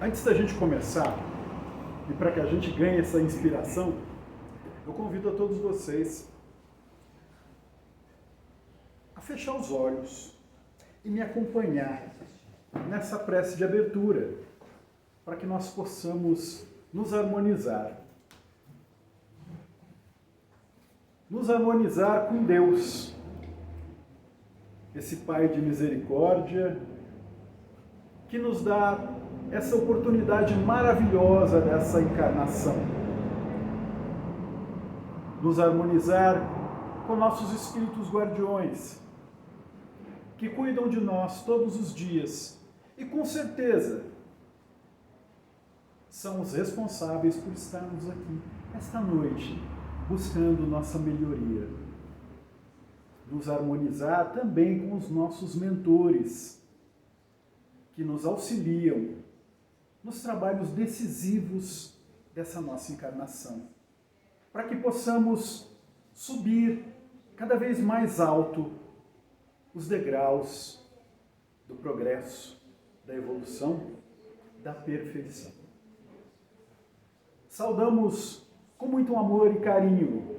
Antes da gente começar, e para que a gente ganhe essa inspiração, eu convido a todos vocês a fechar os olhos e me acompanhar nessa prece de abertura, para que nós possamos nos harmonizar. Nos harmonizar com Deus, esse Pai de misericórdia, que nos dá essa oportunidade maravilhosa dessa encarnação. Nos harmonizar com nossos espíritos guardiões, que cuidam de nós todos os dias e com certeza são os responsáveis por estarmos aqui esta noite, buscando nossa melhoria. Nos harmonizar também com os nossos mentores, que nos auxiliam nos trabalhos decisivos dessa nossa encarnação, para que possamos subir cada vez mais alto os degraus do progresso, da evolução, da perfeição. Saudamos com muito amor e carinho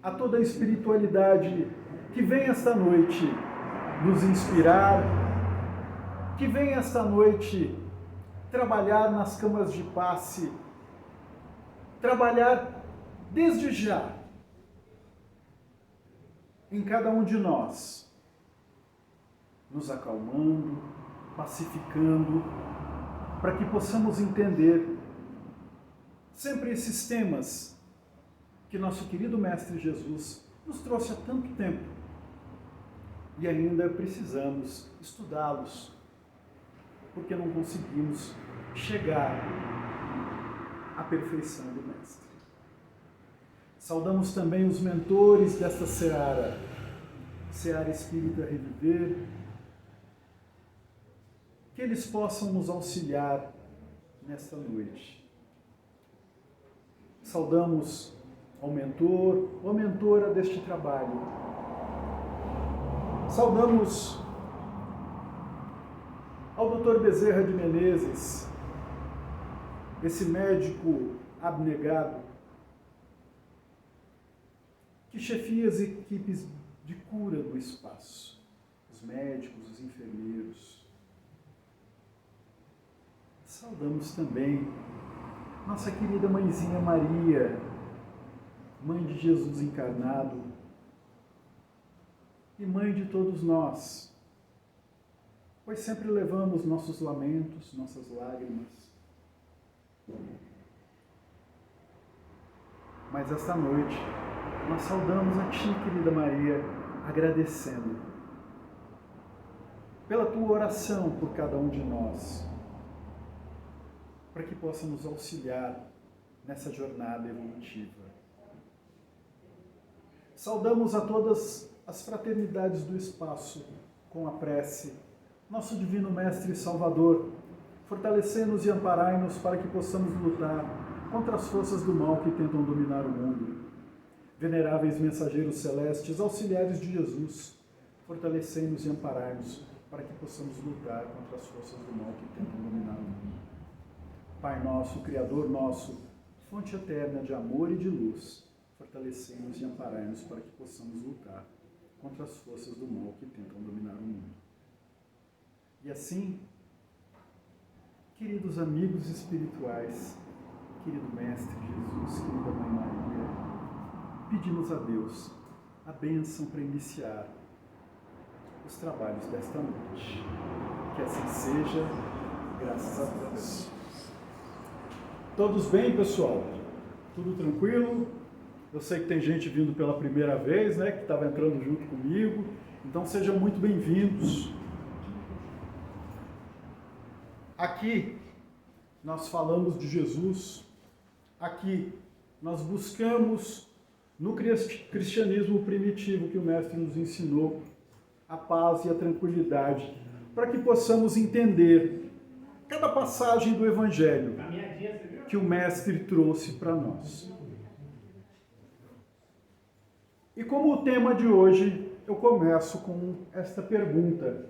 a toda a espiritualidade que vem esta noite nos inspirar, que vem esta noite trabalhar nas câmaras de passe, trabalhar desde já em cada um de nós, nos acalmando, pacificando, para que possamos entender sempre esses temas que nosso querido Mestre Jesus nos trouxe há tanto tempo e ainda precisamos estudá-los, porque não conseguimos chegar à perfeição do Mestre. Saudamos também os mentores desta Seara Espírita Reviver, que eles possam nos auxiliar nesta noite. Saudamos ao mentor ou mentora deste trabalho. Saudamos ao Dr. Bezerra de Menezes, esse médico abnegado, que chefia as equipes de cura do espaço, os médicos, os enfermeiros. Saudamos também nossa querida mãezinha Maria, mãe de Jesus encarnado e mãe de todos nós, pois sempre levamos nossos lamentos, nossas lágrimas. Mas esta noite nós saudamos a Ti, querida Maria, agradecendo pela Tua oração por cada um de nós, para que possa nos auxiliar nessa jornada evolutiva. Saudamos a todas as fraternidades do espaço com a prece, nosso Divino Mestre e Salvador, fortalecei-nos e amparai-nos para que possamos lutar contra as forças do mal que tentam dominar o mundo. Veneráveis mensageiros celestes, auxiliares de Jesus, fortalecei-nos e amparai-nos para que possamos lutar contra as forças do mal que tentam dominar o mundo. Pai nosso, Criador nosso, fonte eterna de amor e de luz, fortalecei-nos e amparai-nos para que possamos lutar contra as forças do mal que tentam dominar o mundo. E assim, queridos amigos espirituais, querido Mestre Jesus, querida Mãe Maria, pedimos a Deus a bênção para iniciar os trabalhos desta noite. Que assim seja, graças a Deus. Todos bem, pessoal? Tudo tranquilo? Eu sei que tem gente vindo pela primeira vez, né, que estava entrando junto comigo, então sejam muito bem-vindos. Aqui nós falamos de Jesus, aqui nós buscamos no cristianismo primitivo que o Mestre nos ensinou a paz e a tranquilidade, para que possamos entender cada passagem do Evangelho que o Mestre trouxe para nós. E como o tema de hoje, eu começo com esta pergunta: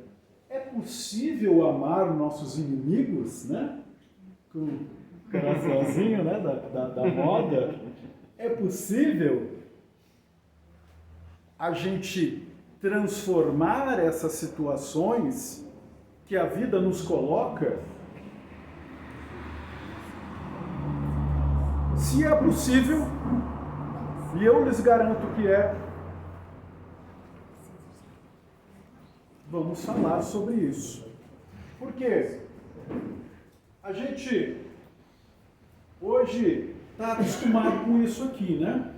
É possível amar nossos inimigos, né? Com o coraçãozinho, né? da moda. É possível a gente transformar essas situações que a vida nos coloca? Se é possível, e eu lhes garanto que é, vamos falar sobre isso. Por quê? A gente hoje está acostumado com isso aqui, né?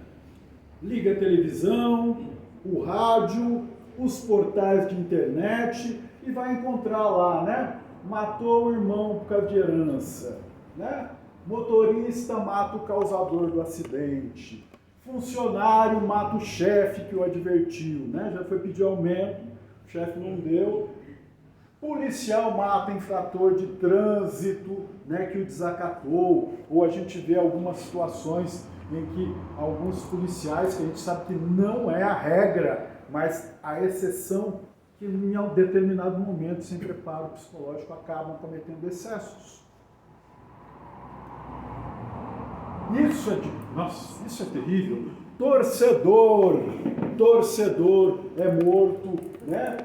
Liga a televisão, o rádio, os portais de internet e vai encontrar lá, né? Matou o irmão por causa de herança, né? Motorista mata o causador do acidente. Funcionário mata o chefe que o advertiu, né? Já foi pedir aumento, o chefe não deu. Policial mata infrator de trânsito, né, que o desacatou. Ou a gente vê algumas situações em que alguns policiais, que a gente sabe que não é a regra, mas a exceção, que em um determinado momento, sem preparo psicológico, acabam cometendo excessos. Isso é terrível. Torcedor é morto, né,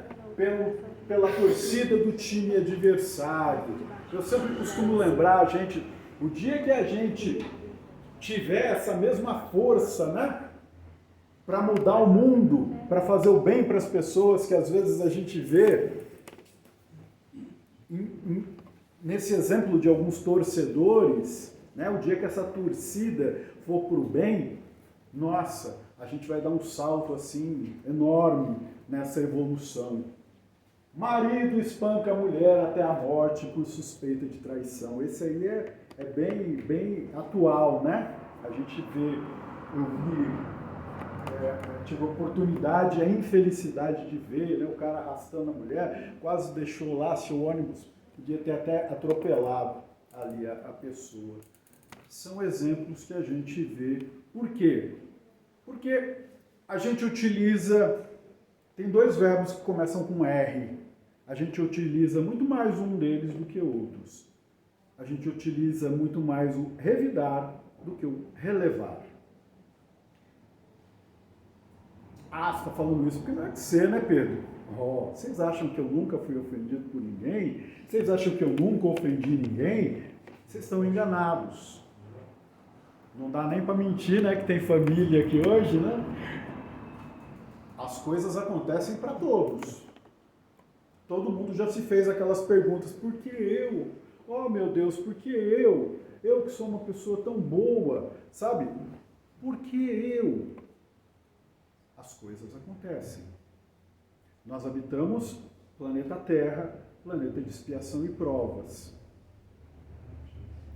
pela torcida do time adversário. Eu sempre costumo lembrar, gente, o dia que a gente tiver essa mesma força, né, para mudar o mundo, para fazer o bem para as pessoas, que às vezes a gente vê nesse exemplo de alguns torcedores, né, o dia que essa torcida for para o bem, nossa, a gente vai dar um salto assim enorme nessa evolução. Marido espanca a mulher até a morte por suspeita de traição. Esse aí é bem atual, né? A gente vê, tive a oportunidade, a infelicidade de ver, né, o cara arrastando a mulher, quase deixou lá, se o ônibus podia ter até atropelado ali a pessoa. São exemplos que a gente vê. Por quê? Porque a gente utiliza, tem dois verbos que começam com R. A gente utiliza muito mais um deles do que outros. A gente utiliza muito mais o revidar do que o relevar. Ah, você está falando isso porque não é de ser, né, Pedro? Oh, vocês acham que eu nunca fui ofendido por ninguém? Vocês acham que eu nunca ofendi ninguém? Vocês estão enganados. Não dá nem para mentir, né, que tem família aqui hoje, né? As coisas acontecem para todos. Todo mundo já se fez aquelas perguntas, por que eu? Oh, meu Deus, por que eu? Eu que sou uma pessoa tão boa, sabe? Por que eu? As coisas acontecem. Nós habitamos planeta Terra, planeta de expiação e provas.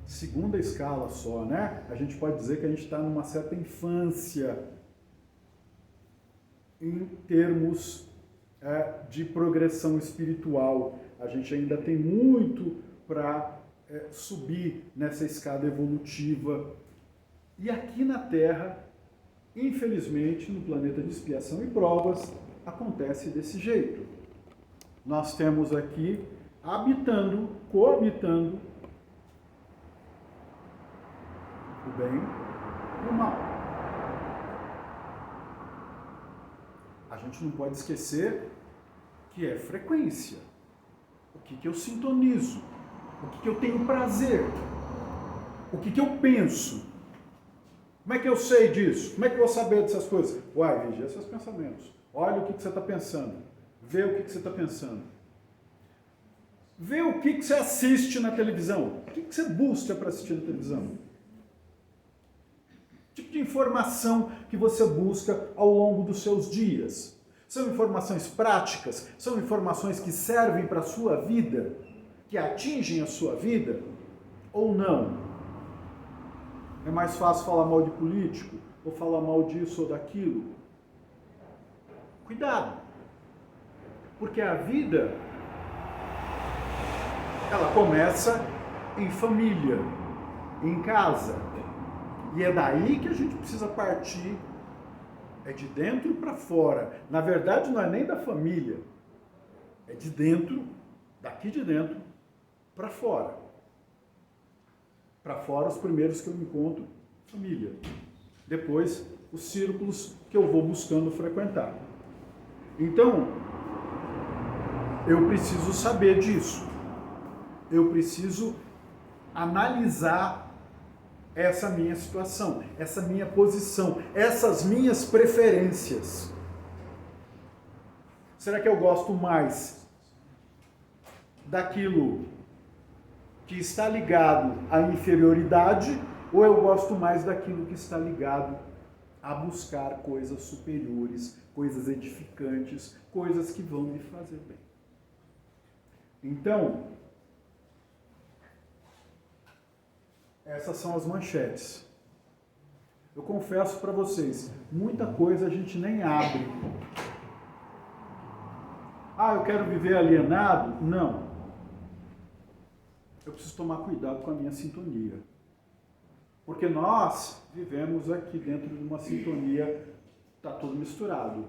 Segunda escala só, né? A gente pode dizer que a gente está numa certa infância em termos de progressão espiritual. A gente ainda tem muito para subir nessa escada evolutiva. E aqui na Terra, infelizmente, no planeta de expiação e provas, acontece desse jeito. Nós temos aqui coabitando o bem e o mal. A gente não pode esquecer que é frequência. O que eu sintonizo? O que eu tenho prazer? O que eu penso? Como é que eu sei disso? Como é que eu vou saber dessas coisas? Uai, vigia seus pensamentos. Olha o que você está pensando. Vê o que você está pensando. Vê o que você assiste na televisão. O que você busca para assistir na televisão? Que tipo de informação que você busca ao longo dos seus dias? São informações práticas? São informações que servem para a sua vida? Que atingem a sua vida? Ou não? É mais fácil falar mal de político? Ou falar mal disso ou daquilo? Cuidado! Porque a vida, ela começa em família, em casa. E é daí que a gente precisa partir, é de dentro para fora. Na verdade, não é nem da família, é de dentro Daqui de dentro para fora. Para fora, os primeiros que eu encontro, família. Depois, os círculos que eu vou buscando frequentar. Então, eu preciso saber disso. Eu preciso analisar essa minha situação, essa minha posição, essas minhas preferências. Será que eu gosto mais daquilo que está ligado à inferioridade ou eu gosto mais daquilo que está ligado a buscar coisas superiores, coisas edificantes, coisas que vão me fazer bem? Então, essas são as manchetes. Eu confesso para vocês, muita coisa a gente nem abre. Ah, eu quero viver alienado? Não. Eu preciso tomar cuidado com a minha sintonia. Porque nós vivemos aqui dentro de uma sintonia, está tudo misturado.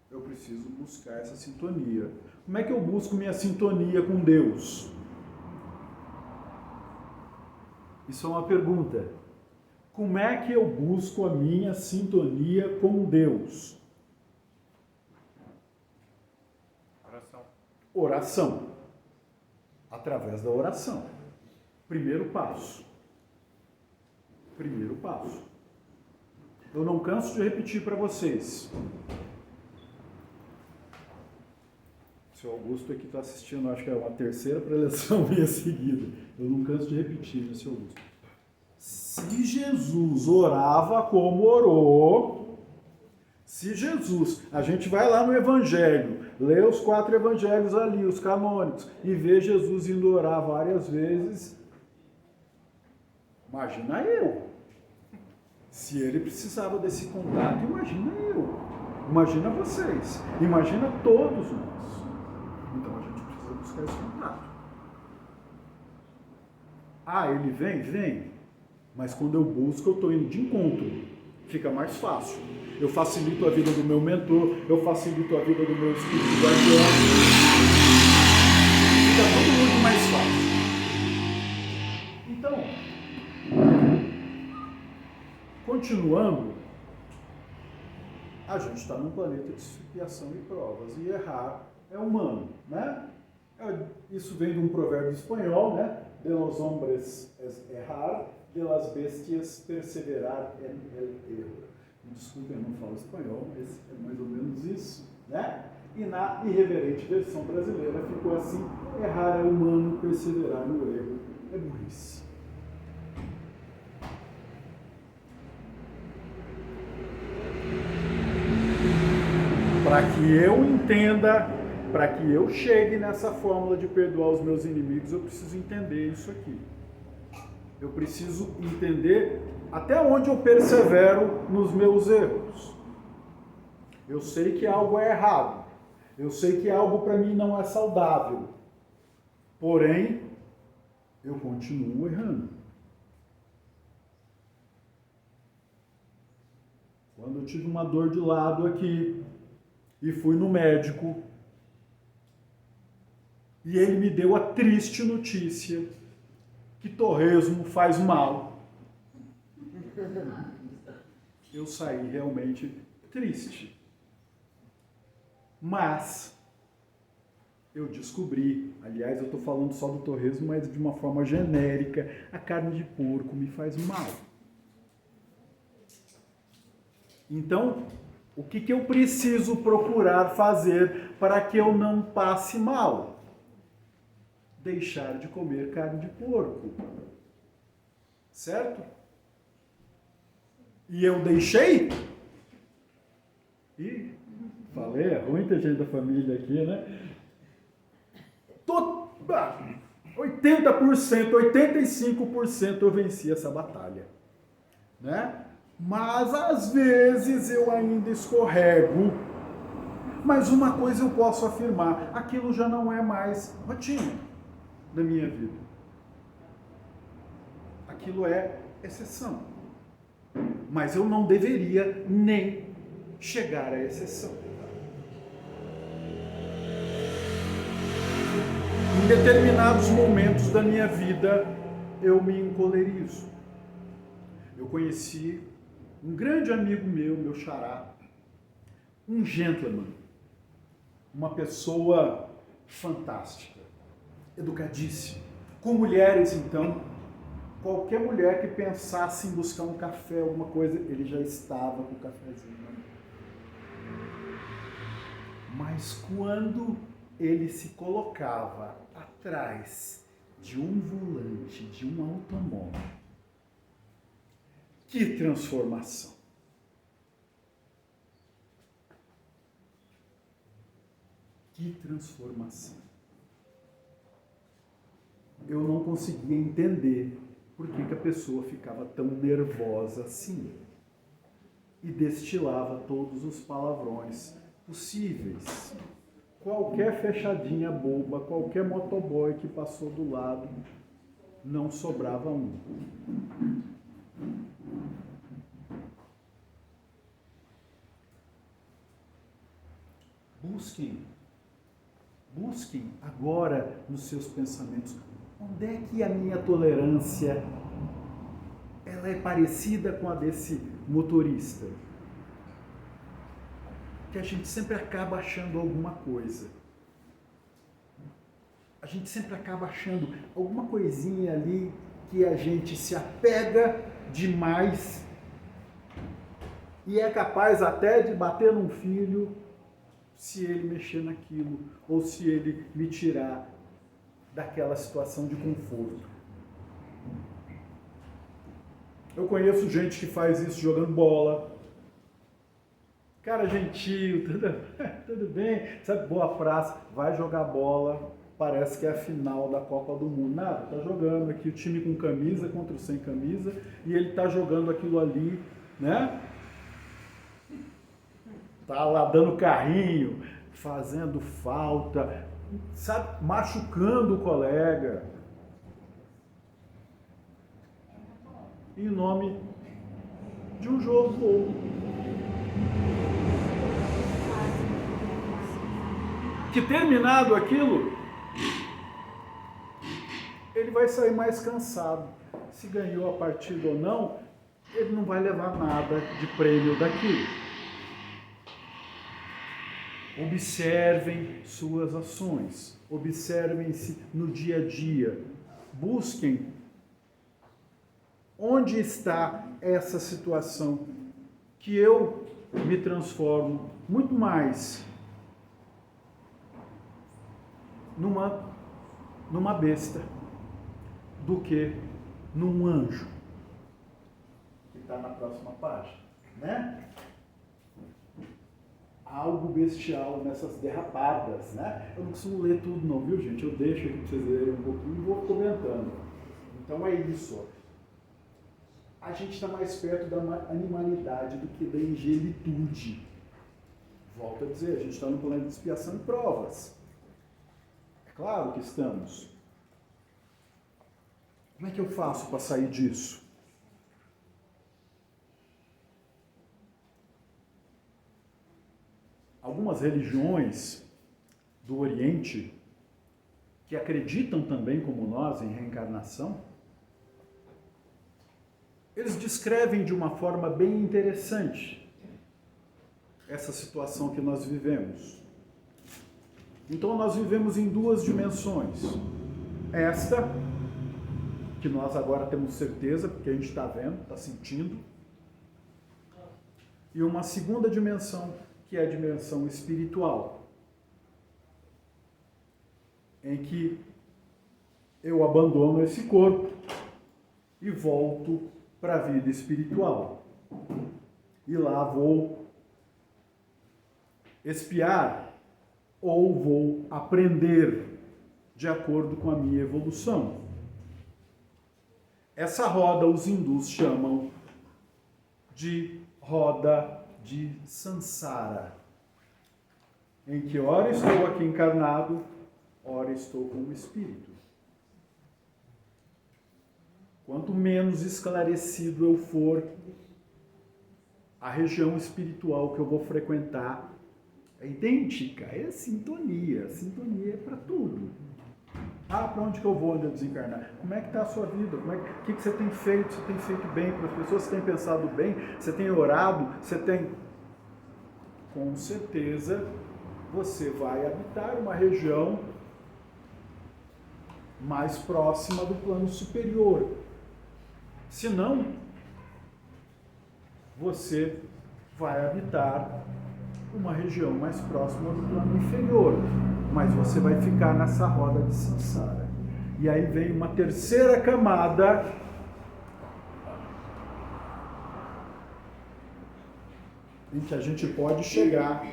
Eu preciso buscar essa sintonia. Como é que eu busco minha sintonia com Deus? Isso é uma pergunta. Como é que eu busco a minha sintonia com Deus? Oração. Oração. Através da oração. Primeiro passo. Primeiro passo. Eu não canso de repetir para vocês. O seu Augusto aqui está assistindo, acho que é uma terceira preleção minha seguida. Eu não canso de repetir, né, seu Augusto? Se Jesus orava como orou, se Jesus, a gente vai lá no Evangelho, lê os 4 Evangelhos ali, os canônicos, e vê Jesus indo orar várias vezes, imagina eu. Se ele precisava desse contato, imagina eu. Imagina vocês. Imagina todos nós. Então a gente precisa buscar esse contato. Ah, ele vem? Vem. Mas quando eu busco, eu estou indo de encontro. Fica mais fácil. Eu facilito a vida do meu mentor, eu facilito a vida do meu espírito guardião. Fica todo muito mais fácil. Então, continuando, a gente está num planeta de expiação e provas, e errar é humano, né? Isso vem de um provérbio espanhol, né? De los hombres es errar, de las bestias perseverar en el erro. Desculpem, eu não falo espanhol, mas é mais ou menos isso, né? E na irreverente versão brasileira ficou assim: errar é humano, perseverar no erro é burrice. Para que eu entenda, para que eu chegue nessa fórmula de perdoar os meus inimigos, eu preciso entender isso aqui. Eu preciso entender até onde eu persevero nos meus erros. Eu sei que algo é errado. Eu sei que algo para mim não é saudável. Porém, eu continuo errando. Quando eu tive uma dor de lado aqui e fui no médico e ele me deu a triste notícia que torresmo faz mal, eu saí realmente triste. Mas eu descobri, aliás, eu estou falando só do torresmo, mas de uma forma genérica, a carne de porco me faz mal. Então, o que eu preciso procurar fazer para que eu não passe mal? Deixar de comer carne de porco. Certo? E eu deixei? E falei, é ruim ter gente da família aqui, né? 80%, 85% eu venci essa batalha, né? Mas às vezes eu ainda escorrego. Mas uma coisa eu posso afirmar, aquilo já não é mais rotina na minha vida. Aquilo é exceção. Mas eu não deveria nem chegar à exceção. determinados momentos da minha vida eu me encolerizo. Eu conheci um grande amigo meu xará, um gentleman, uma pessoa fantástica, educadíssima. Com mulheres, então, qualquer mulher que pensasse em buscar um café, alguma coisa, ele já estava com o cafezinho na mão. Mas quando ele se colocava atrás de um volante, de um automóvel, que transformação! Que transformação! Eu não conseguia entender por que a pessoa ficava tão nervosa assim e destilava todos os palavrões possíveis. Qualquer fechadinha boba, qualquer motoboy que passou do lado, não sobrava um. Busquem agora nos seus pensamentos, onde é que a minha tolerância ela é parecida com a desse motorista? Que a gente sempre acaba achando alguma coisa. A gente sempre acaba achando alguma coisinha ali que a gente se apega demais e é capaz até de bater num filho se ele mexer naquilo ou se ele me tirar daquela situação de conforto. Eu conheço gente que faz isso jogando bola. Cara gentil, tudo bem, sabe, boa praça, vai jogar bola, parece que é a final da Copa do Mundo. Nada, tá jogando aqui o time com camisa contra o sem camisa e ele tá jogando aquilo ali, né? Tá lá dando carrinho, fazendo falta, sabe, machucando o colega. Em nome de um jogo bobo. Que terminado aquilo, ele vai sair mais cansado. Se ganhou a partida ou não, ele não vai levar nada de prêmio daquilo. Observem suas ações, observem-se no dia a dia, busquem onde está essa situação que eu me transformo muito mais numa besta do que num anjo, que está na próxima página, né? Algo bestial nessas derrapadas, né? Eu não costumo ler tudo não, viu, gente? Eu deixo aqui para vocês lerem um pouquinho e vou comentando. Então é isso, ó. A gente está mais perto da animalidade do que da angelitude. Volto a dizer, a gente está no plano de expiação e provas. É claro que estamos. Como é que eu faço para sair disso? Algumas religiões do Oriente, que acreditam também, como nós, em reencarnação, eles descrevem de uma forma bem interessante essa situação que nós vivemos. Então nós vivemos em duas dimensões. Esta, que nós agora temos certeza, porque a gente está vendo, está sentindo. E uma segunda dimensão, que é a dimensão espiritual, em que eu abandono esse corpo e volto para a vida espiritual. E lá vou expiar ou vou aprender de acordo com a minha evolução. Essa roda os hindus chamam de roda de Sansara, em que ora estou aqui encarnado, ora estou como espírito. Quanto menos esclarecido eu for, a região espiritual que eu vou frequentar é idêntica, é sintonia. Sintonia é para tudo. Ah, para onde que eu vou onde eu desencarnar? Como é que está a sua vida? O que você tem feito? Você tem feito bem para as pessoas? Você tem pensado bem? Você tem orado? Você tem... Com certeza, você vai habitar uma região mais próxima do plano superior. Se não, você vai habitar uma região mais próxima do plano inferior, mas você vai ficar nessa roda de samsara. E aí vem uma terceira camada em que a gente pode chegar,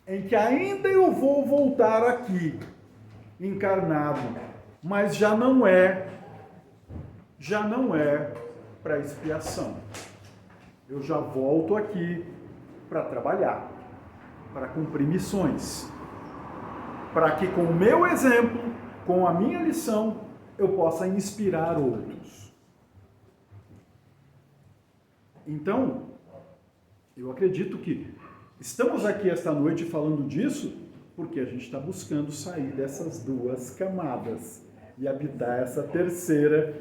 em que ainda eu vou voltar aqui, encarnado, mas já não é para expiação. Eu já volto aqui para trabalhar, para cumprir missões, para que com o meu exemplo, com a minha lição, eu possa inspirar outros. Então, eu acredito que estamos aqui esta noite falando disso porque a gente está buscando sair dessas duas camadas e habitar essa terceira,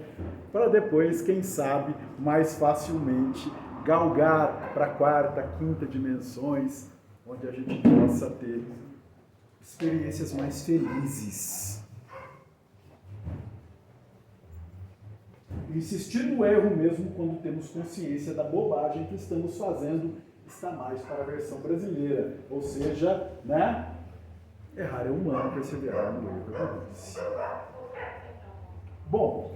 para depois, quem sabe, mais facilmente galgar para a quarta, quinta dimensões, onde a gente possa ter experiências mais felizes. Insistir no erro mesmo quando temos consciência da bobagem que estamos fazendo está mais para a versão brasileira, ou seja, né? Errar é humano, perseverar no erro é burrice. Bom,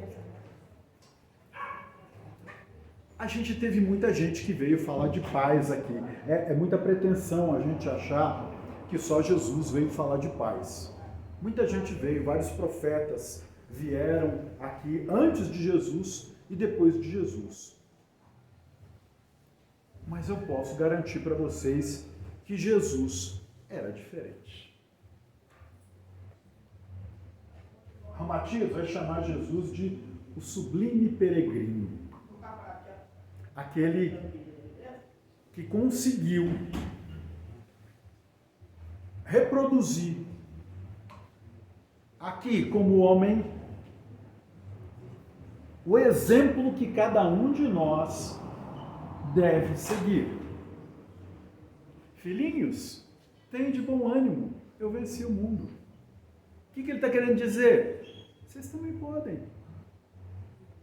a gente teve muita gente que veio falar de paz aqui. É muita pretensão a gente achar que só Jesus veio falar de paz. Muita gente veio, vários profetas vieram aqui antes de Jesus e depois de Jesus. Mas eu posso garantir para vocês que Jesus era diferente. Ramatias vai chamar Jesus de o sublime peregrino. Aquele que conseguiu reproduzir aqui como homem o exemplo que cada um de nós deve seguir. Filhinhos, tenham de bom ânimo, eu venci o mundo. O que ele está querendo dizer? Vocês também podem.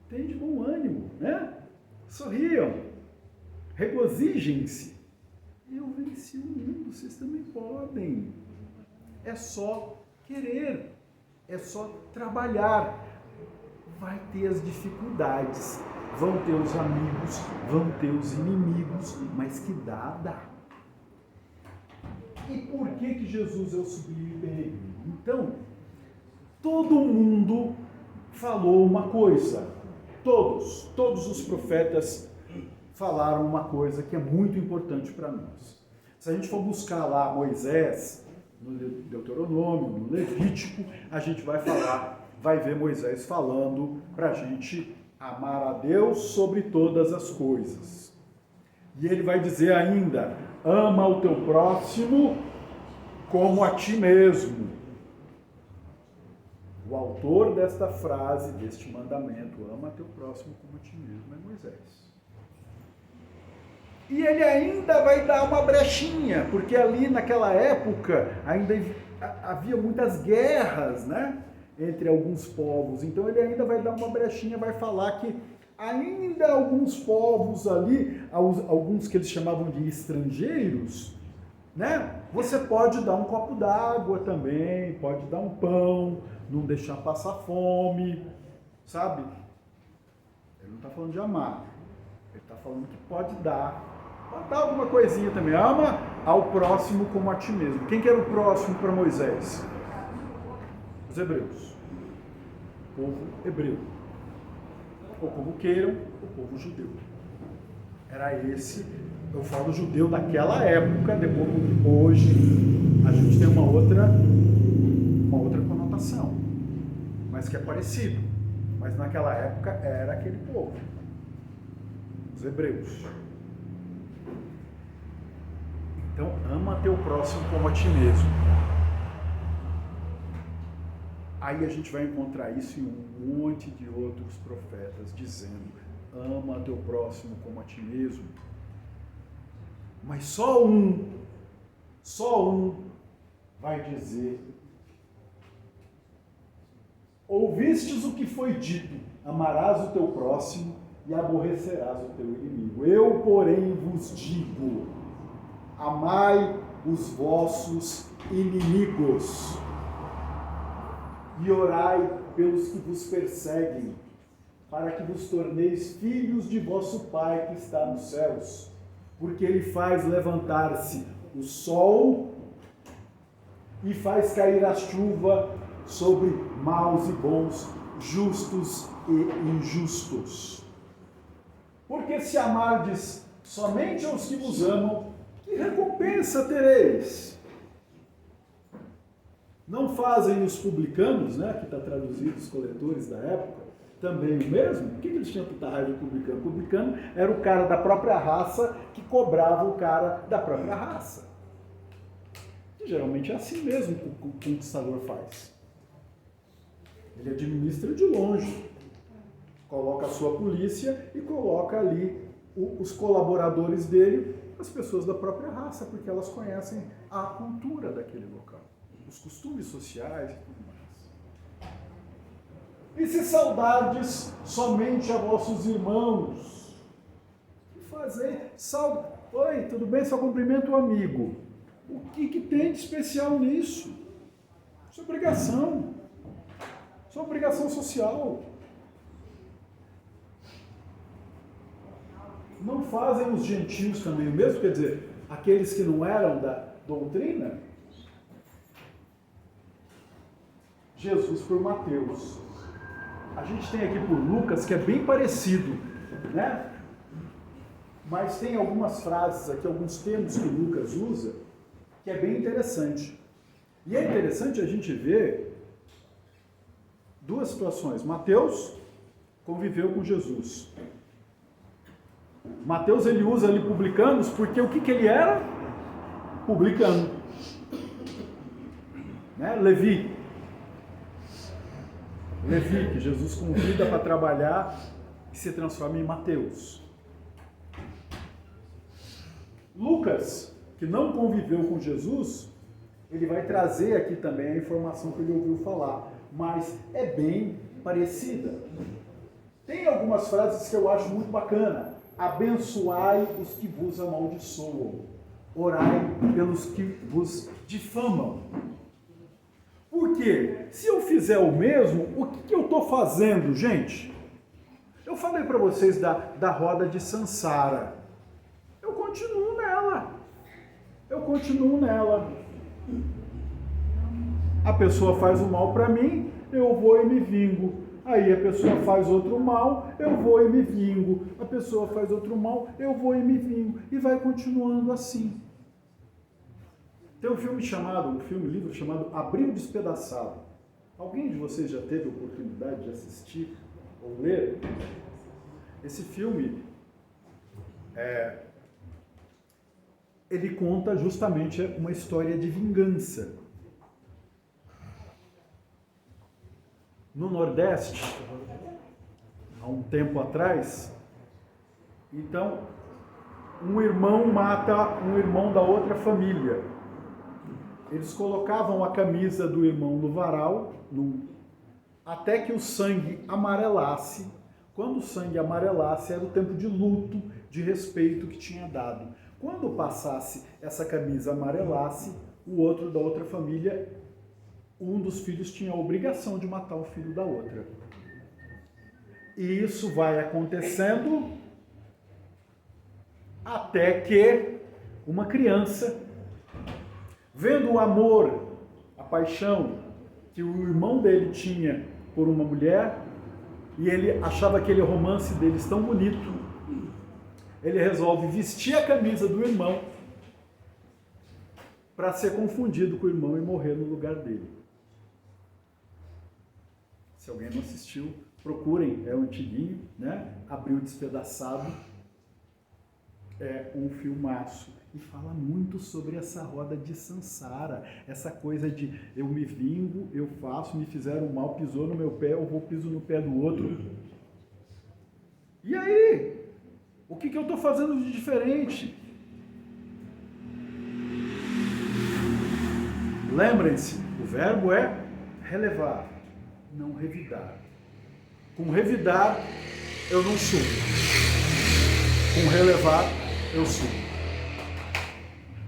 Tenham de bom ânimo, né? Sorriam, regozijem-se. Eu venci o mundo, vocês também podem. É só querer, é só trabalhar. Vai ter as dificuldades, vão ter os amigos, vão ter os inimigos, mas que dá. E por que Jesus é o sublime peregrino? Então, todo mundo falou uma coisa. Todos os profetas falaram uma coisa que é muito importante para nós. Se a gente for buscar lá Moisés, no Deuteronômio, no Levítico, a gente vai ver Moisés falando para a gente amar a Deus sobre todas as coisas. E ele vai dizer ainda, ama o teu próximo como a ti mesmo. O autor desta frase, deste mandamento, ama teu próximo como a ti mesmo, é Moisés. E ele ainda vai dar uma brechinha, porque ali naquela época ainda havia muitas guerras, né, entre alguns povos. Então ele ainda vai dar uma brechinha, vai falar que ainda alguns povos ali, alguns que eles chamavam de estrangeiros, né, você pode dar um copo d'água também, pode dar um pão, não deixar passar fome, sabe? Ele não está falando de amar, ele está falando que pode dar alguma coisinha também. Ama ao próximo como a ti mesmo. Quem que era o próximo para Moisés? Os hebreus. O povo hebreu. Ou como queiram, o povo judeu. Era esse, eu falo judeu daquela época, depois hoje a gente tem uma outra conotação, mas que é parecido. Mas naquela época era aquele povo, os hebreus. Então, ama teu próximo como a ti mesmo. Aí a gente vai encontrar isso em um monte de outros profetas, dizendo: ama teu próximo como a ti mesmo. Mas só um vai dizer: ouvistes o que foi dito, amarás o teu próximo e aborrecerás o teu inimigo. Eu, porém, vos digo: amai os vossos inimigos e orai pelos que vos perseguem, para que vos torneis filhos de vosso Pai que está nos céus, porque Ele faz levantar-se o sol e faz cair a chuva sobre maus e bons, justos e injustos. Porque se amardes somente aos que vos amam, que recompensa tereis? Não fazem os publicanos, né, que está traduzido, os coletores da época, também o mesmo? Por que eles tinham tanta raiva de publicano? O publicano era o cara da própria raça que cobrava o cara da própria raça. E geralmente é assim mesmo que o conquistador faz. Ele administra de longe, coloca a sua polícia e coloca ali os colaboradores dele, as pessoas da própria raça, porque elas conhecem a cultura daquele local, os costumes sociais e tudo mais. E se saudardes somente a vossos irmãos, o que fazem? Oi, tudo bem? Só cumprimento o amigo. O que tem de especial nisso? Isso é obrigação. Isso é obrigação social. Não fazem os gentios também o mesmo? Quer dizer, aqueles que não eram da doutrina? Jesus por Mateus. A gente tem aqui por Lucas, que é bem parecido, né? Mas tem algumas frases aqui, alguns termos que Lucas usa, que é bem interessante. E é interessante a gente ver duas situações. Mateus conviveu com Jesus. Mateus, ele usa ali publicanos, porque o que ele era? Publicano. Né? Levi, que Jesus convida para trabalhar e se transforma em Mateus. Lucas, que não conviveu com Jesus, ele vai trazer aqui também a informação que ele ouviu falar, mas é bem parecida. Tem algumas frases que eu acho muito bacana. Abençoai os que vos amaldiçoam, orai pelos que vos difamam. Por quê? Se eu fizer o mesmo, o que eu estou fazendo, gente? Eu falei para vocês da roda de Sansara. Eu continuo nela. A pessoa faz o mal para mim, eu vou e me vingo. Aí a pessoa faz outro mal, eu vou e me vingo. A pessoa faz outro mal, eu vou e me vingo. E vai continuando assim. Tem um livro chamado Abril Despedaçado. Alguém de vocês já teve a oportunidade de assistir ou ler? Esse filme, ele conta justamente uma história de vingança. No Nordeste, há um tempo atrás, então, um irmão mata um irmão da outra família. Eles colocavam a camisa do irmão no varal, até que o sangue amarelasse. Quando o sangue amarelasse, era o tempo de luto, de respeito que tinha dado. Quando passasse essa camisa amarelasse, o outro da outra família, um dos filhos tinha a obrigação de matar o filho da outra. E isso vai acontecendo até que uma criança, vendo o amor, a paixão que o irmão dele tinha por uma mulher, e ele achava aquele romance deles tão bonito, ele resolve vestir a camisa do irmão para ser confundido com o irmão e morrer no lugar dele. Se alguém não assistiu, procurem, é o antiguinho, né? Abril Despedaçado. É um filmaço. E fala muito sobre essa roda de Sansara, essa coisa de eu me vingo, eu faço, me fizeram mal, pisou no meu pé, eu vou piso no pé do outro. E aí? O que eu estou fazendo de diferente? Lembrem-se, o verbo é relevar, não revidar. Com revidar, eu não subo. Com relevar, eu subo.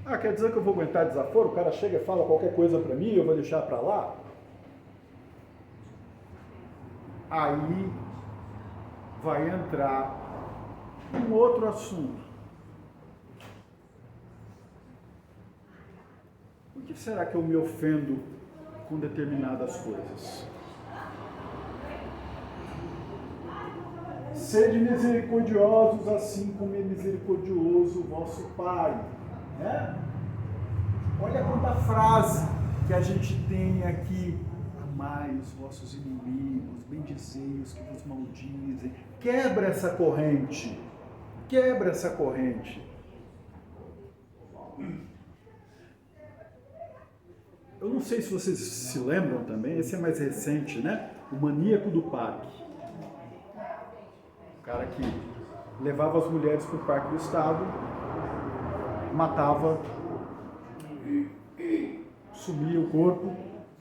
Ah, quer dizer que eu vou aguentar desaforo? O cara chega e fala qualquer coisa para mim e eu vou deixar para lá? Aí vai entrar um outro assunto. Por que será que eu me ofendo com determinadas coisas? Sede misericordiosos, assim como é misericordioso o vosso Pai. Né? Olha quanta frase que a gente tem aqui. Amai os vossos inimigos, bendizei os que vos maldizem. Quebra essa corrente. Quebra essa corrente. Eu não sei se vocês se lembram também, esse é mais recente, né? O maníaco do parque. O cara que levava as mulheres para o parque do estado, matava, sumia o corpo,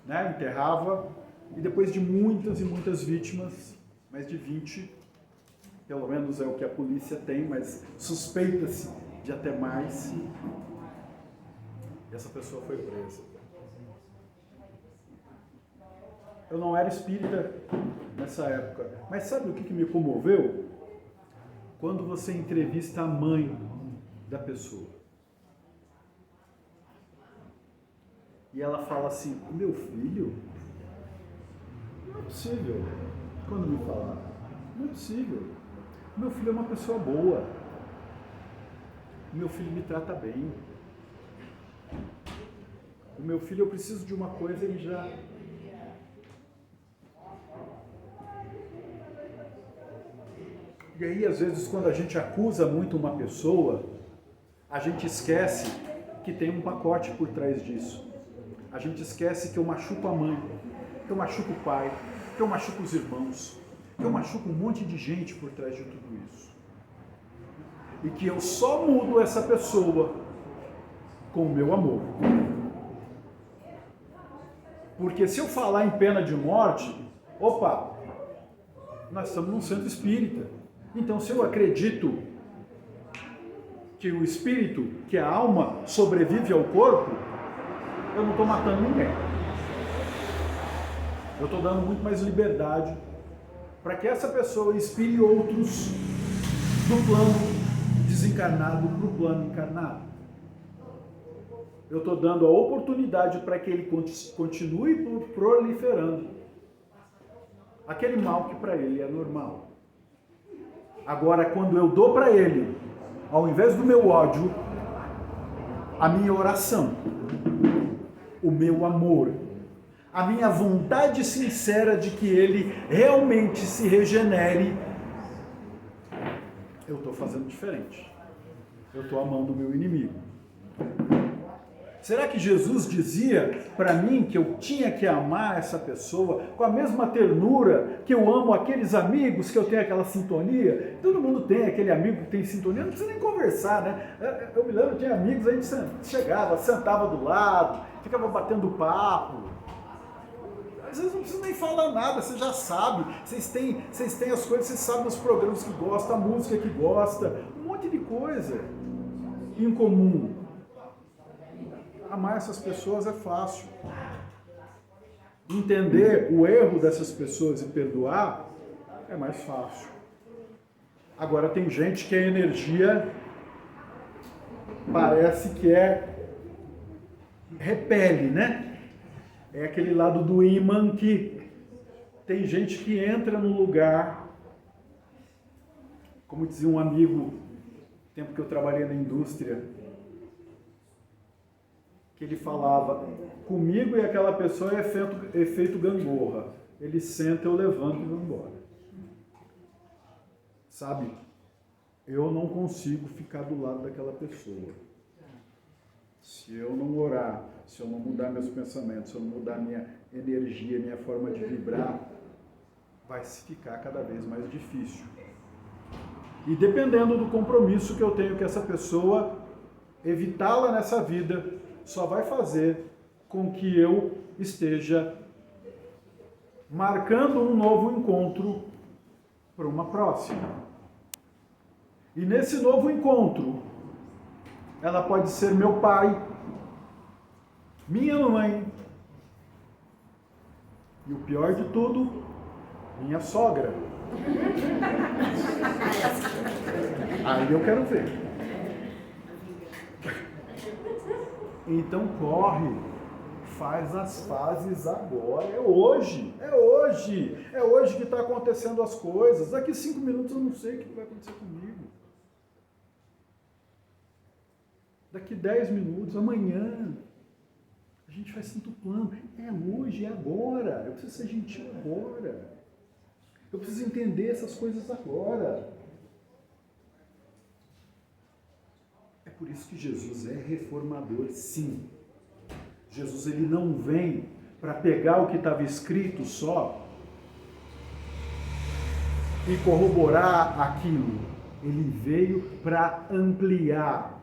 né? Enterrava, e depois de muitas e muitas vítimas, mais de 20, pelo menos é o que a polícia tem, mas suspeita-se de até mais, essa pessoa foi presa. Eu não era espírita nessa época, mas sabe o que me comoveu? Quando você entrevista a mãe da pessoa. E ela fala assim, meu filho? Não é possível. Quando me falaram, não é possível. Meu filho é uma pessoa boa. Meu filho me trata bem. O meu filho, eu preciso de uma coisa, ele já... E aí, às vezes, quando a gente acusa muito uma pessoa, a gente esquece que tem um pacote por trás disso. A gente esquece que eu machuco a mãe, que eu machuco o pai, que eu machuco os irmãos, que eu machuco um monte de gente por trás de tudo isso. E que eu só mudo essa pessoa com o meu amor. Porque se eu falar em pena de morte, opa, nós estamos num centro espírita. Então, se eu acredito que o espírito, que a alma sobrevive ao corpo, eu não estou matando ninguém. Eu estou dando muito mais liberdade para que essa pessoa inspire outros do plano desencarnado para o plano encarnado. Eu estou dando a oportunidade para que ele continue proliferando aquele mal que para ele é normal. Agora, quando eu dou para ele, ao invés do meu ódio, a minha oração, o meu amor, a minha vontade sincera de que ele realmente se regenere, eu estou fazendo diferente. Eu estou amando o meu inimigo. Será que Jesus dizia para mim que eu tinha que amar essa pessoa com a mesma ternura que eu amo aqueles amigos, que eu tenho aquela sintonia? Todo mundo tem aquele amigo que tem sintonia, não precisa nem conversar, né? Eu me lembro, tinha amigos, a gente chegava, sentava do lado, ficava batendo papo. Às vezes não precisa nem falar nada, você já sabe, vocês têm as coisas, vocês sabem os programas que gostam, a música que gosta, um monte de coisa em comum. Amar essas pessoas é fácil. Entender o erro dessas pessoas e perdoar é mais fácil. Agora tem gente que a energia parece que repele, né? É aquele lado do ímã que tem gente que entra no lugar, como dizia um amigo, tempo que eu trabalhei na indústria, que ele falava, comigo e aquela pessoa é efeito gangorra. Ele senta, eu levanto e vou embora. Sabe? eu não consigo ficar do lado daquela pessoa. Se eu não orar, se eu não mudar meus pensamentos, se eu não mudar minha energia, minha forma de vibrar, vai se ficar cada vez mais difícil. E dependendo do compromisso que eu tenho com essa pessoa, evitá-la nessa vida só vai fazer com que eu esteja marcando um novo encontro para uma próxima. E nesse novo encontro, ela pode ser meu pai, minha mãe, e o pior de tudo, minha sogra. Aí eu quero ver. Então corre, faz as pazes agora, é hoje que está acontecendo as coisas. Daqui 5 minutos eu não sei o que vai acontecer comigo. Daqui 10 minutos, amanhã, a gente faz tanto plano. É hoje, é agora. Eu preciso ser gentil agora. Eu preciso entender essas coisas agora. É por isso que Jesus é reformador, sim. Jesus, ele não vem para pegar o que estava escrito só e corroborar aquilo. Ele veio para ampliar.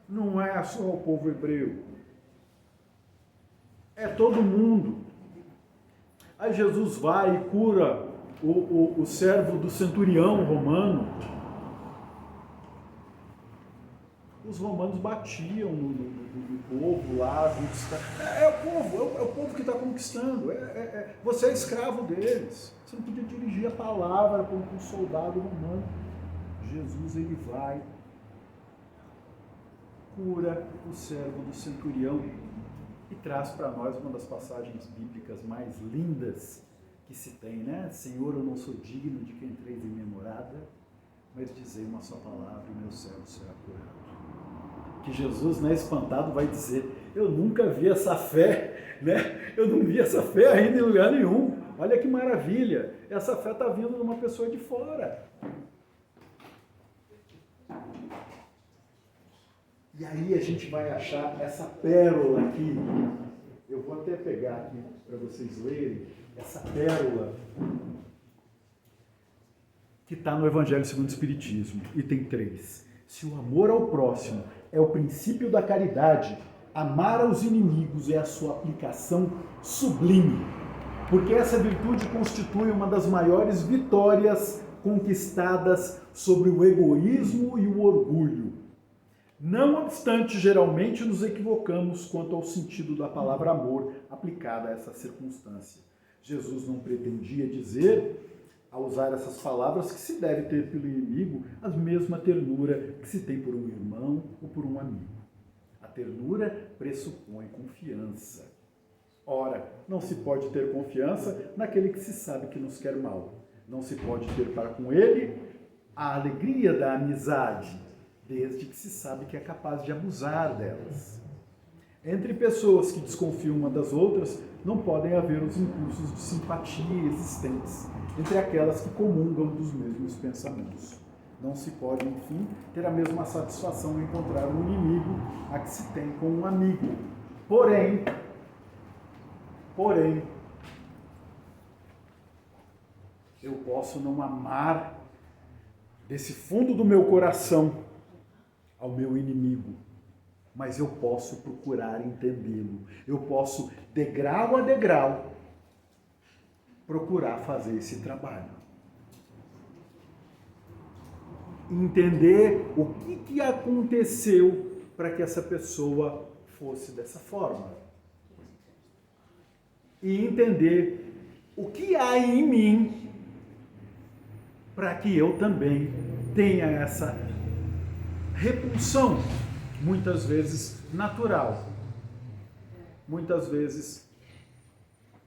Não é só o povo hebreu. É todo mundo. Aí Jesus vai e cura o servo do centurião romano. Os romanos batiam no povo lá, é o povo que está conquistando. Você é escravo deles. Você não podia dirigir a palavra para um soldado romano. Jesus, ele vai, cura o servo do centurião e traz para nós uma das passagens bíblicas mais lindas que se tem, né? Senhor, eu não sou digno de que entreis em minha morada, mas dizei uma só palavra e meu servo será curado. Que Jesus, né, espantado, vai dizer, eu nunca vi essa fé, né? Eu não vi essa fé ainda em lugar nenhum. Olha que maravilha, essa fé está vindo de uma pessoa de fora. E aí a gente vai achar essa pérola aqui. Eu vou até pegar aqui para vocês lerem essa pérola que está no Evangelho segundo o Espiritismo. E tem 3. Se o amor ao próximo é o princípio da caridade, amar aos inimigos é a sua aplicação sublime. Porque essa virtude constitui uma das maiores vitórias conquistadas sobre o egoísmo e o orgulho. Não obstante, geralmente nos equivocamos quanto ao sentido da palavra amor aplicada a essa circunstância. Jesus não pretendia dizer, ao usar essas palavras, que se deve ter pelo inimigo a mesma ternura que se tem por um irmão ou por um amigo. A ternura pressupõe confiança. Ora, não se pode ter confiança naquele que se sabe que nos quer mal. Não se pode ter para com ele a alegria da amizade, desde que se sabe que é capaz de abusar delas. Entre pessoas que desconfiam uma das outras, não podem haver os impulsos de simpatia existentes entre aquelas que comungam dos mesmos pensamentos. Não se pode, enfim, ter a mesma satisfação em encontrar um inimigo a que se tem com um amigo. Porém, eu posso não amar desse fundo do meu coração ao meu inimigo, mas eu posso procurar entendê-lo. Eu posso, degrau a degrau, procurar fazer esse trabalho. Entender o que aconteceu para que essa pessoa fosse dessa forma. E entender o que há em mim para que eu também tenha essa repulsão, muitas vezes natural. Muitas vezes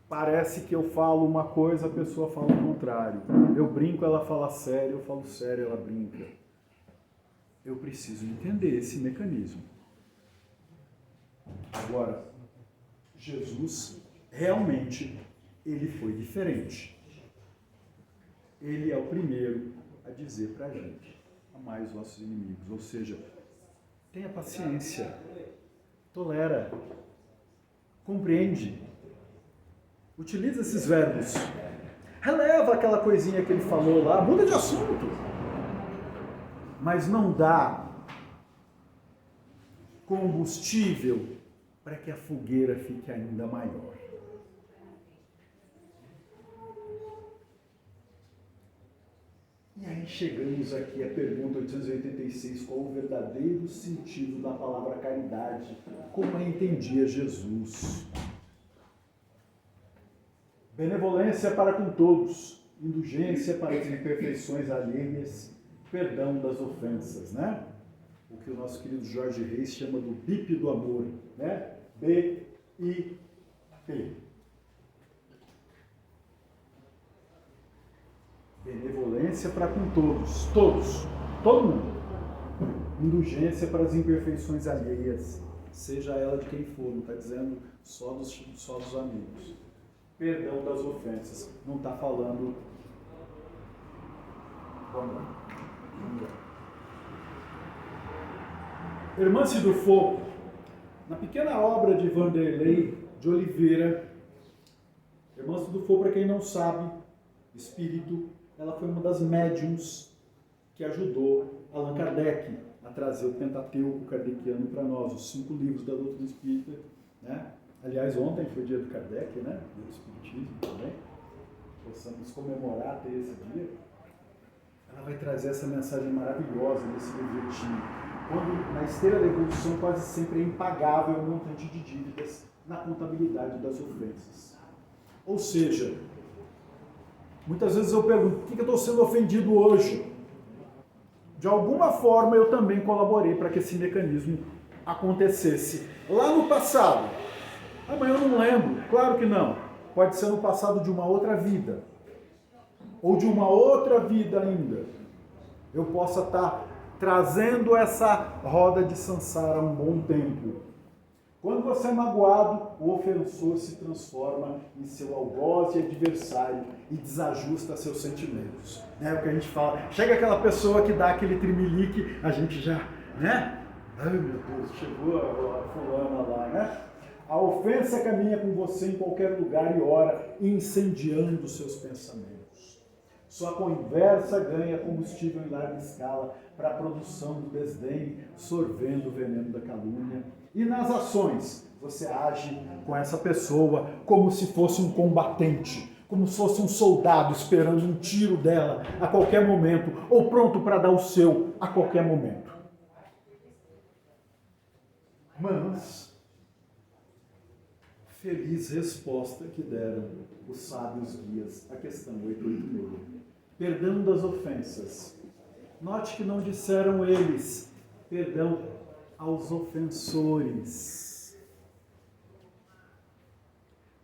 parece que eu falo uma coisa, a pessoa fala o contrário. Eu brinco, ela fala sério, eu falo sério, ela brinca. Eu preciso entender esse mecanismo. Agora, Jesus, realmente, ele foi diferente. Ele é o primeiro a dizer para a gente: amai os vossos inimigos. Ou seja, tenha paciência, tolera, compreende, utiliza esses verbos, releva aquela coisinha que ele falou lá, muda de assunto, mas não dá combustível para que a fogueira fique ainda maior. E aí chegamos aqui à pergunta 886, qual o verdadeiro sentido da palavra caridade? Como a entendia Jesus? Benevolência para com todos, indulgência para as imperfeições alheias, perdão das ofensas, né? O que o nosso querido Jorge Reis chama do BIP do amor, né? BIP. Benevolência para com todos, todo mundo. Indulgência para as imperfeições alheias, seja ela de quem for, não está dizendo só dos amigos. Perdão das ofensas, não está falando. Vamos lá. Hermance Dufour, na pequena obra de Vanderlei de Oliveira, Hermance Dufour, para quem não sabe, espírito, ela foi uma das médiums que ajudou Allan Kardec a trazer o Pentateuco kardeciano para nós, os 5 livros da doutrina espírita, né? Aliás, ontem foi dia do Kardec, né? Dia do Espiritismo também. Possamos comemorar até esse dia. Ela vai trazer essa mensagem maravilhosa desse livretinho. Quando na esteira da evolução quase sempre é impagável o montante de dívidas na contabilidade das ofensas. Ou seja, muitas vezes eu pergunto, por que eu estou sendo ofendido hoje? De alguma forma eu também colaborei para que esse mecanismo acontecesse lá no passado. Amanhã eu não lembro, claro que não. Pode ser no passado de uma outra vida. Ou de uma outra vida ainda. Eu possa estar trazendo essa roda de samsara há um bom tempo. Quando você é magoado, o ofensor se transforma em seu algoz e adversário e desajusta seus sentimentos. É o que a gente fala. Chega aquela pessoa que dá aquele trimelique, a gente já, né? Ai meu Deus, chegou a fulana lá, né? A ofensa caminha com você em qualquer lugar e hora, incendiando seus pensamentos. Sua conversa ganha combustível em larga escala para a produção do desdém, sorvendo o veneno da calúnia. E nas ações, você age com essa pessoa como se fosse um combatente, como se fosse um soldado esperando um tiro dela a qualquer momento, ou pronto para dar o seu a qualquer momento. Mas, feliz resposta que deram os sábios guias à questão 886. Perdão das ofensas. Note que não disseram eles, perdão aos ofensores.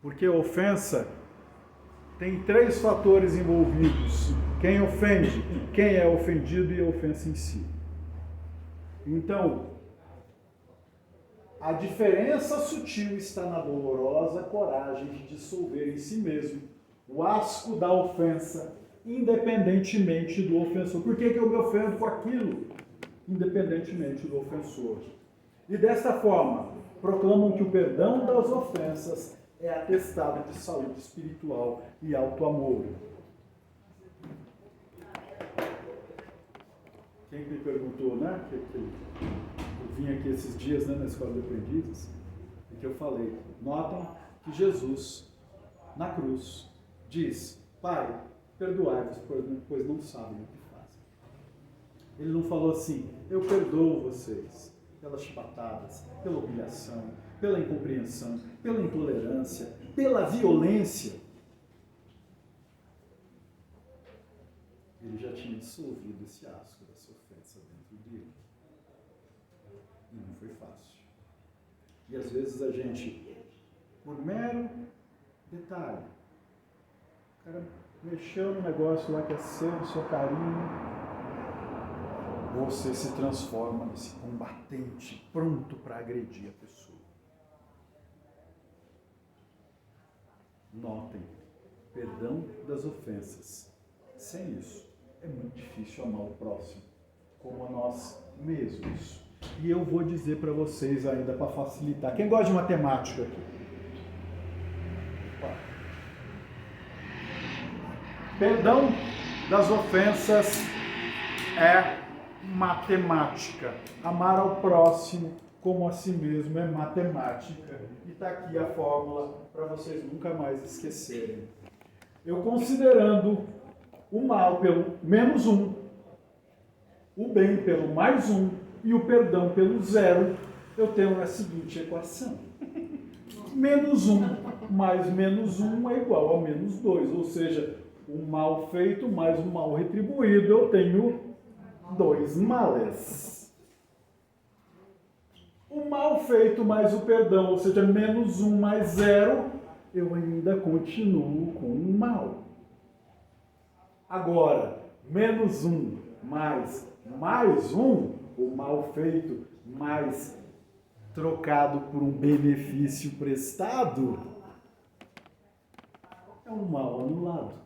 Porque a ofensa tem 3 fatores envolvidos. Quem ofende, quem é ofendido e a ofensa em si. Então, a diferença sutil está na dolorosa coragem de dissolver em si mesmo o asco da ofensa, independentemente do ofensor. Por que eu me ofendo com aquilo? Independentemente do ofensor. E desta forma, proclamam que o perdão das ofensas é atestado de saúde espiritual e auto-amor. Quem me perguntou, né? Eu vim aqui esses dias, né, na Escola de Aprendizes, e que eu falei, notam que Jesus, na cruz, diz, Pai, perdoai-vos, pois não sabem o que fazem. Ele não falou assim, eu perdoo vocês pelas chibatadas, pela humilhação, pela incompreensão, pela intolerância, pela violência. Ele já tinha dissolvido esse asco dessa ofensa dentro dele. E não foi fácil. E às vezes a gente, por mero detalhe, o cara mexeu no negócio lá que é seu, no seu carinho, você se transforma nesse combatente pronto para agredir a pessoa. Notem, perdão das ofensas. Sem isso, é muito difícil amar o próximo. como a nós mesmos. E eu vou dizer para vocês ainda, para facilitar. Quem gosta de matemática aqui? Perdão das ofensas é matemática. Amar ao próximo como a si mesmo é matemática. E está aqui a fórmula para vocês nunca mais esquecerem. Eu considerando o mal pelo menos 1, o bem pelo mais 1 e o perdão pelo 0, eu tenho a seguinte equação. Menos 1 mais menos 1 é igual a menos 2, ou seja, o mal feito mais o mal retribuído, eu tenho 2 males. O mal feito mais o perdão, ou seja, menos 1 mais 0, eu ainda continuo com o mal. Agora, menos 1 mais 1, o mal feito mais trocado por um benefício prestado, é um mal anulado.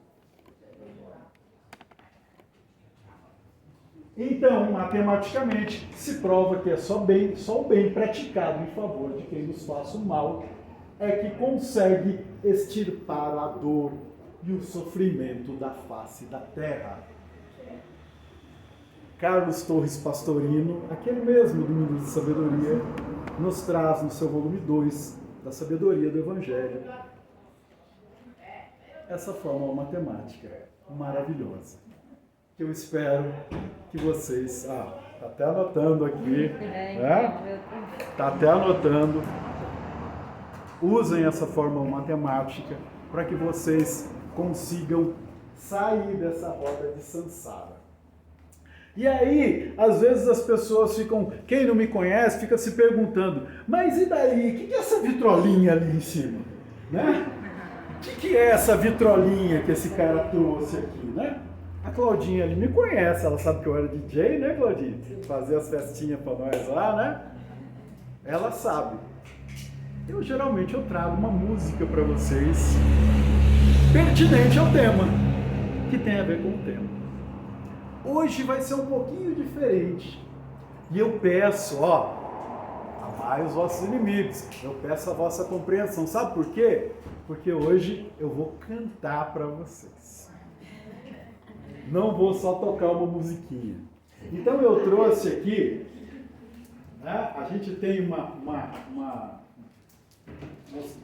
Então, matematicamente, se prova que é só o bem praticado em favor de quem nos faça o mal é que consegue extirpar a dor e o sofrimento da face da terra. Carlos Torres Pastorino, aquele mesmo do Minuto de Sabedoria, nos traz no seu volume 2 da Sabedoria do Evangelho essa fórmula matemática maravilhosa, que eu espero que vocês... tá até anotando aqui, né? Tá até anotando. Usem essa fórmula matemática para que vocês consigam sair dessa roda de samsara. E aí, às vezes as pessoas ficam, quem não me conhece, fica se perguntando, mas e daí? O que é essa vitrolinha ali em cima? Né? O que é essa vitrolinha que esse cara trouxe aqui, né? A Claudinha ali me conhece, ela sabe que eu era DJ, né, Claudinha? Fazia as festinhas para nós lá, né? Ela sabe. Geralmente eu trago uma música para vocês pertinente ao tema, que tem a ver com o tema. Hoje vai ser um pouquinho diferente. E eu peço, amai os vossos inimigos. Eu peço a vossa compreensão. Sabe por quê? Porque hoje eu vou cantar para vocês. Não vou só tocar uma musiquinha. Então eu trouxe aqui, né, a gente tem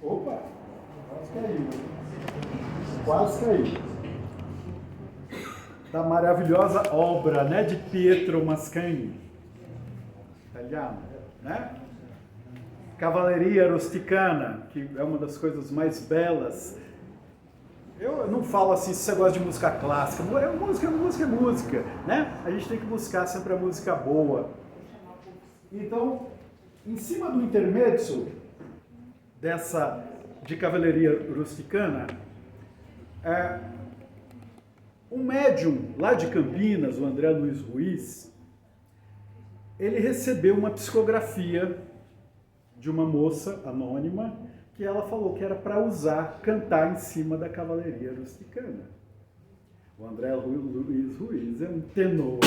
Opa! Quase caiu. Quase caiu. Da maravilhosa obra, né, de Pietro Mascagni, italiano, né? Cavalleria Rusticana, que é uma das coisas mais belas. Eu não falo assim, se você gosta de música clássica, música é música, né? A gente tem que buscar sempre a música boa. Então, em cima do intermezzo de Cavalleria Rusticana, um médium lá de Campinas, o André Luiz Ruiz, ele recebeu uma psicografia de uma moça anônima que ela falou que era para cantar em cima da Cavalleria Rusticana. O André Luiz Ruiz é um tenor.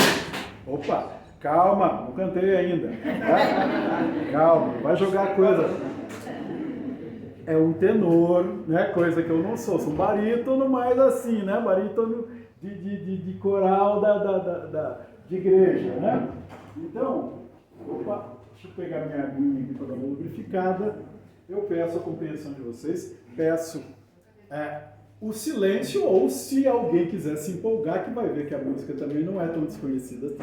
Opa, calma, não cantei ainda. Tá? Calma, vai jogar coisa. É um tenor, né? Coisa que eu não sou. Sou um barítono, mas assim, né? Barítono de coral de igreja, né? Então, deixa eu pegar minha aguinha aqui para dar uma lubrificada. Eu peço a compreensão de vocês, peço o silêncio, ou se alguém quiser se empolgar, que vai ver que a música também não é tão desconhecida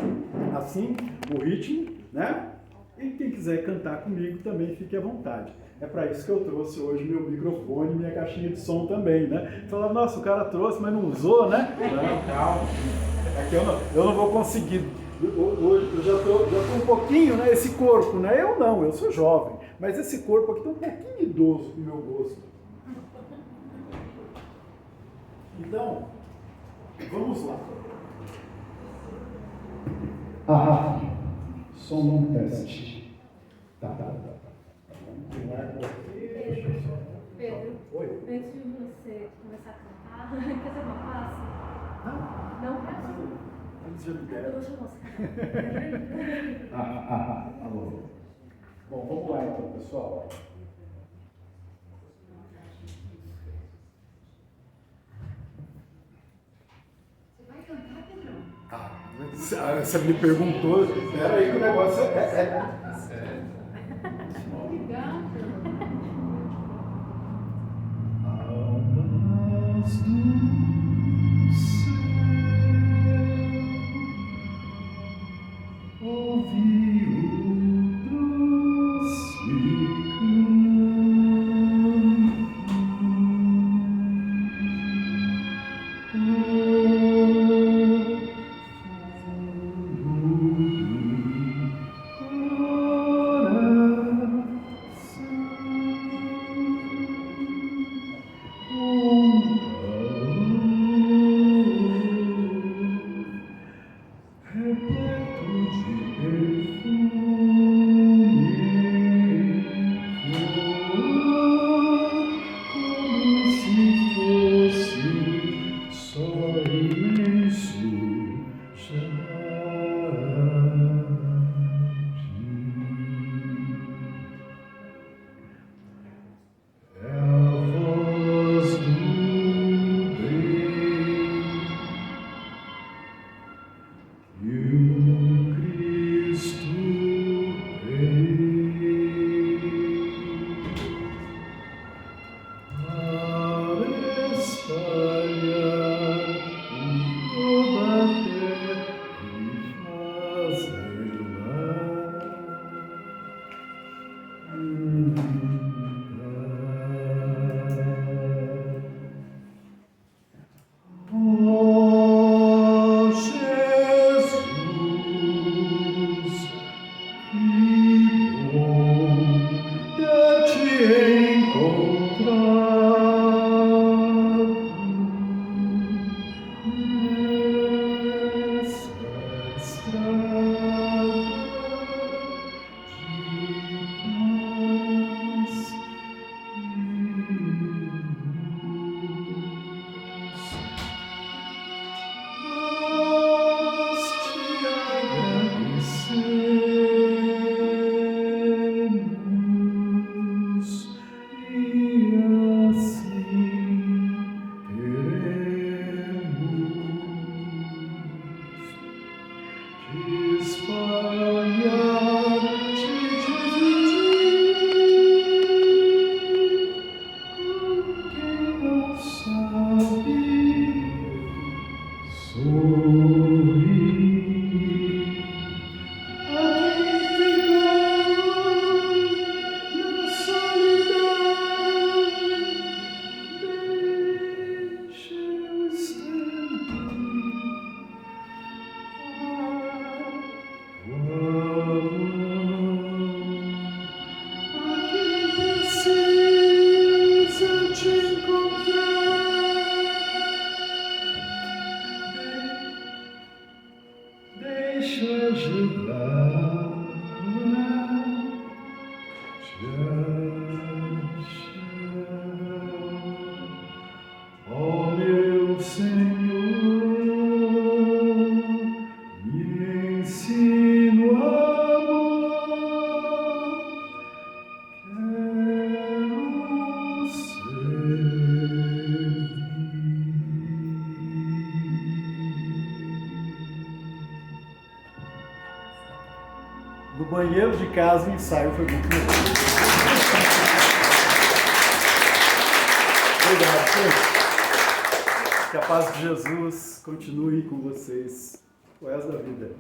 assim, o ritmo, né? E quem quiser cantar comigo também fique à vontade. É para isso que eu trouxe hoje meu microfone e minha caixinha de som também, né? Falava, nossa, o cara trouxe, mas não usou, né? Não, calma. Aqui eu não vou conseguir. Hoje eu já tô um pouquinho, né? Esse corpo, né? Eu não, eu sou jovem. Mas esse corpo aqui tá um pouquinho idoso pro meu gosto. Então, vamos lá. Som não teste. Tá. Pedro, Oi? antes de você começar a cantar, quer que eu passe? Não peço. já libera. Alô. Bom, vamos lá então, pessoal. Você vai cantar, Pedro? Você me perguntou, espera aí que o negócio é... Obrigada. Almas do céu, ouvi o doce do banheiro de casa, o ensaio foi muito legal. Obrigado, gente. Que a paz de Jesus continue com vocês o resto da vida.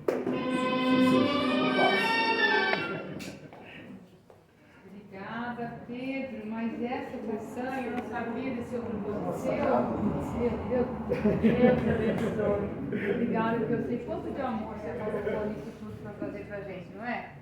Obrigada, Pedro, mas essa versão eu não sabia desse outro seu. Meu Deus abençoe. Obrigada, porque eu sei quanto de amor você colocou nisso tudo para fazer pra gente, não é?